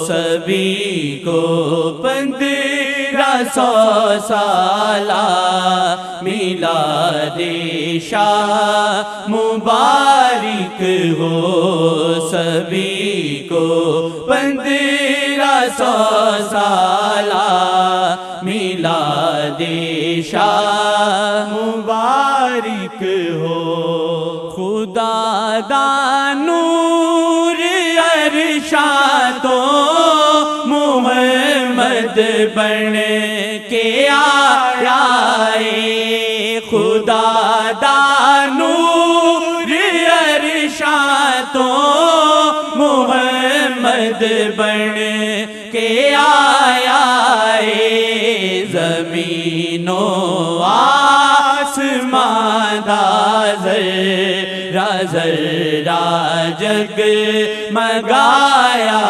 سبھی کو 1500 سالہ میلاد شاہ مبارک ہو، سبھی کو 1500 سالہ میلاد شاہ مبارک ہو۔ خدا دا نور ارشادو محمد بن کے آیا ہے، خدا دا نور ارشادو محمد بن کے آیا ہے، زمین و آسمان دا ذرہ ذرہ جگ مگایا